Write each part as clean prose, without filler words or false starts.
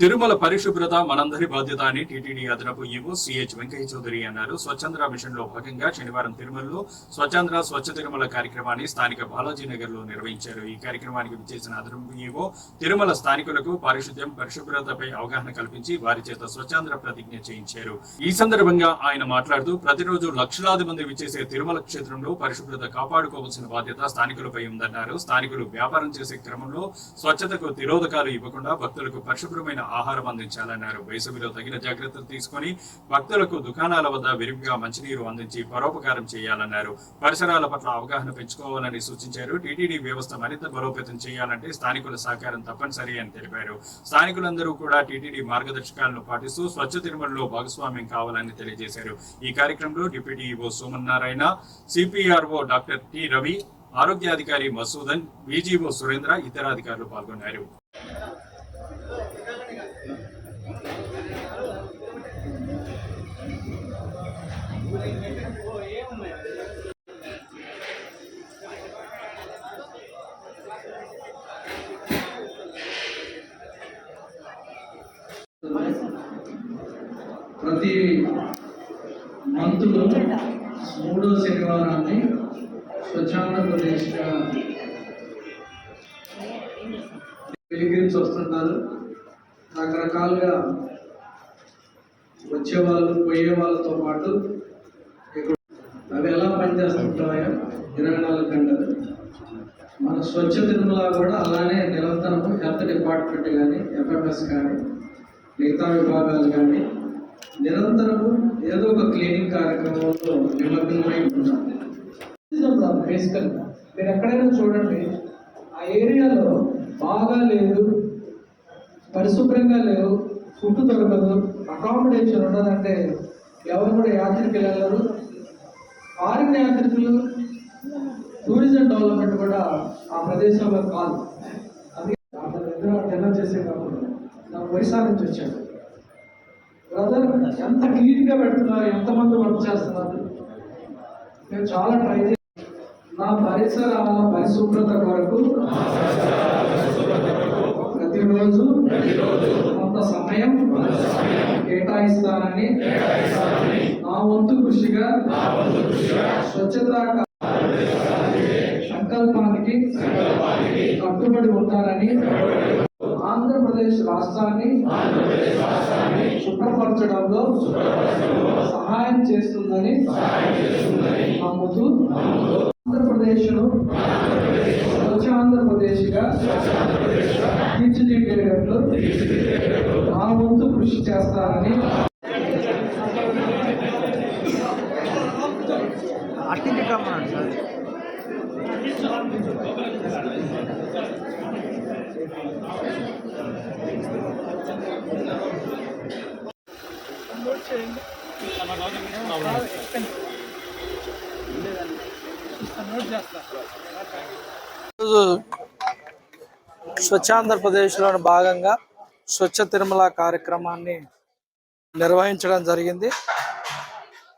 తిరుమల పరిశుభ్రత మనందరి బాధ్యత అని టీటీడీ అదనపు ఈవో సిహెచ్ వెంకయ్య చౌదరి అన్నారు. స్వచ్ఛంద్ర మిషన్ లో భాగంగా శనివారం తిరుమలలో స్వచ్ఛంద్ర స్వచ్ఛ తిరుమల కార్యక్రమాన్ని స్థానిక బాలాజీ నగర్ లో నిర్వహించారు. ఈ కార్యక్రమానికి విచ్చేసిన అదనపు ఈవో తిరుమల స్థానికులకు పారిశుద్ధ్యం పరిశుభ్రతపై అవగాహన కల్పించి వారి చేత స్వచ్ఛంద్ర ప్రతిజ్ఞ చేయించారు. ఈ సందర్భంగా ఆయన మాట్లాడుతూ ప్రతిరోజు లక్షలాది మంది విచ్చేసే తిరుమల క్షేత్రంలో పరిశుభ్రత కాపాడుకోవాల్సిన బాధ్యత స్థానికులపై ఉందన్నారు. స్థానికులు వ్యాపారం చేసే క్రమంలో స్వచ్ఛతకు తిరోధకాలు ఇవ్వకుండా భక్తులకు పరిశుభ్రమైన ఆహారం అందించాలన్నారు. వేసవిలో తగిన జాగ్రత్తలు తీసుకుని భక్తులకు దుకాణాల వద్ద విరివిగా మంచినీరు అందించి పరోపకారం చేయాలన్నారు. పరిసరాల పట్ల అవగాహన పెంచుకోవాలని సూచించారు. టీటీడీ వ్యవస్థ మరింత బలోపేతం చేయాలంటే స్థానికుల సహకారం తప్పనిసరి అని తెలిపారు. స్థానికులందరూ కూడా టీటీడీ మార్గదర్శకాలను పాటిస్తూ స్వచ్ఛ తిరుమలలో భాగస్వామ్యం కావాలని తెలియజేశారు. ఈ కార్యక్రమంలో deputy EO Somanarayana, CPRO doctor T Ravi, ఆరోగ్యాధికారి మసూదన్, విజిఓ సురేంద్ర, ఇతర అధికారులు పాల్గొన్నారు. ప్రతి మంత్లో 3వ శనివారాన్ని స్వచ్ఛాంధ్రప్రదేశ్గా పిలిగ్రిమ్స్ వస్తున్నారు. రకరకాలుగా వచ్చేవాళ్ళు పోయే వాళ్ళతో పాటు అవి ఎలా పనిచేస్తుంటాయో 24 గంటలు మన స్వచ్ఛ తిరుమల కూడా అలానే నిరంతరము హెల్త్ డిపార్ట్మెంట్ కానీ ఎఫ్ఎంఎస్ కానీ మిగతా విభాగాలు కానీ నిరంతరము ఏదో ఒక క్లీనింగ్ కార్యక్రమంలో నిమగ్నమై ఉంటారు. బేసికల్గా మీరు ఎక్కడైనా చూడండి, ఆ ఏరియాలో బాగా లేదు, పరిశుభ్రంగా లేవు, ఫుడ్ దొరకదు, అకామిడేషన్ ఉండదంటే ఎవరు కూడా యాత్రికులు వెళ్ళరు. ఫారిన్ యాత్రికులు టూరిజం డెవలప్మెంట్ కూడా ఆ ప్రదేశంలో కాదు. అది డిన్నర్ చేసేటప్పుడు నాకు ఒరిస్సా నుంచి వచ్చాడు. బ్రదర్ ఎంత క్లీన్గా పెడుతున్నారు, ఎంతమంది వర్క్ చేస్తున్నారు. నేను చాలా ట్రై చేసి నా పరిసరాల పరిశుభ్రత కొరకు ప్రతిరోజు కొంత సమయం కేటాయిస్తానని నా వంతు కృషిగా స్వచ్ఛతా సంకల్పానికి కట్టుబడి ఉంటానని ఆంధ్రప్రదేశ్ రాష్ట్రాన్ని శుభ్రపరచడంలో సహాయం చేస్తుందని నమ్ముతూ ఆంధ్రప్రదేశ్ను స్వచ్ఛ ఆంధ్రప్రదేశ్గా తీర్చిదిద్దేటట్లు నా వంతు కృషి చేస్తానని స్వచ్ఛాంధ్రప్రదేశ్లోని భాగంగా స్వచ్ఛ తిరుమల కార్యక్రమాన్ని నిర్వహించడం జరిగింది.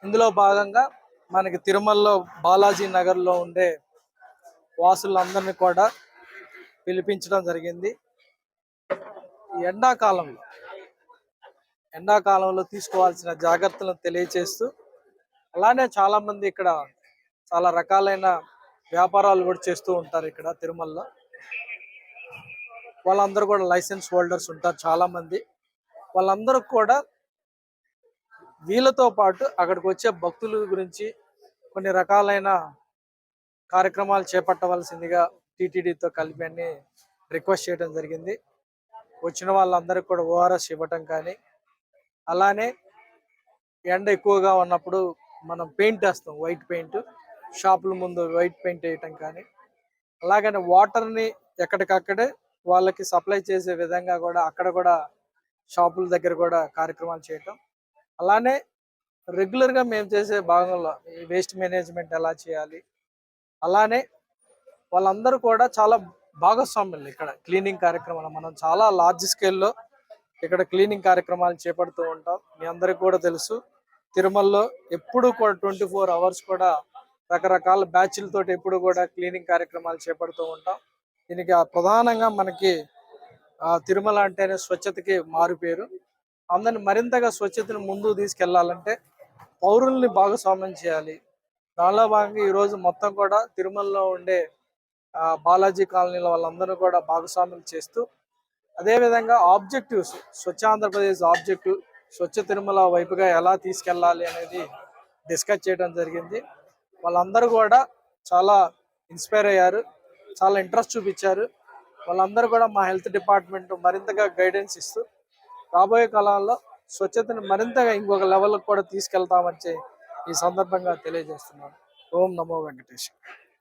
ఇందులో భాగంగా మనకి తిరుమలలో బాలాజీ నగర్లో ఉండే వాసులందరినీ కూడా పిలిపించడం జరిగింది. ఎండాకాలంలో తీసుకోవాల్సిన జాగ్రత్తలను తెలియచేస్తూ, అలానే చాలామంది ఇక్కడ చాలా రకాలైన వ్యాపారాలు కూడా చేస్తూ ఉంటారు. ఇక్కడ తిరుమలలో వాళ్ళందరూ కూడా లైసెన్స్ హోల్డర్స్ ఉంటారు చాలామంది. వాళ్ళందరూ కూడా వీళ్ళతో పాటు అక్కడికి వచ్చే భక్తుల గురించి కొన్ని రకాలైన కార్యక్రమాలు చేపట్టవలసిందిగా టీటీడీతో కలిపి అని రిక్వెస్ట్ చేయడం జరిగింది. వచ్చిన వాళ్ళందరికీ కూడా ఓఆర్ఎస్ ఇవ్వటం కానీ, అలానే ఎండ ఎక్కువగా ఉన్నప్పుడు మనం పెయింట్ వేస్తాం, వైట్ పెయింట్, షాపుల ముందు వైట్ పెయింట్ వేయటం కానీ, అలాగనే వాటర్ని ఎక్కడికక్కడే వాళ్ళకి సప్లై చేసే విధంగా కూడా అక్కడ కూడా షాపుల దగ్గర కూడా కార్యక్రమాలు చేయటం. అలానే రెగ్యులర్గా మేము చేసే భాగంలో ఈ వేస్ట్ మేనేజ్మెంట్ ఎలా చేయాలి, అలానే వాళ్ళందరూ కూడా చాలా భాగస్వాములు ఇక్కడ క్లీనింగ్ కార్యక్రమాలు. మనం చాలా లార్జ్ స్కేల్లో ఇక్కడ క్లీనింగ్ కార్యక్రమాలు చేపడుతూ ఉంటాం. మీ అందరికి కూడా తెలుసు, తిరుమలలో ఎప్పుడు కూడా 24 hours కూడా రకరకాల బ్యాచ్లతోటి ఎప్పుడు కూడా క్లీనింగ్ కార్యక్రమాలు చేపడుతూ ఉంటాం. దీనికి ప్రధానంగా మనకి తిరుమల అంటేనే స్వచ్ఛతకి మారు పేరు. అందరిని మరింతగా స్వచ్ఛతను ముందుకు తీసుకెళ్లాలంటే పౌరుల్ని భాగస్వామ్యం చేయాలి. దానిలో భాగంగా ఈరోజు మొత్తం కూడా తిరుమలలో ఉండే బాలాజీ కాలనీల వాళ్ళందరూ కూడా భాగస్వామ్యం చేస్తూ, అదేవిధంగా ఆబ్జెక్టివ్స్, స్వచ్ఛ ఆంధ్రప్రదేశ్ ఆబ్జెక్టివ్ స్వచ్ఛ తిరుమల వైపుగా ఎలా తీసుకెళ్లాలి అనేది డిస్కస్ చేయడం జరిగింది. వాళ్ళందరూ కూడా చాలా ఇన్స్పైర్ అయ్యారు, చాలా ఇంట్రెస్ట్ చూపించారు. వాళ్ళందరూ కూడా మా హెల్త్ డిపార్ట్మెంట్ మరింతగా గైడెన్స్ ఇస్తూ రాబోయే కాలంలో స్వచ్ఛతను మరింతగా ఇంకొక లెవెల్కి కూడా తీసుకెళ్తామని ఈ సందర్భంగా తెలియజేస్తున్నాను. ఓం నమో వెంకటేశ్వర.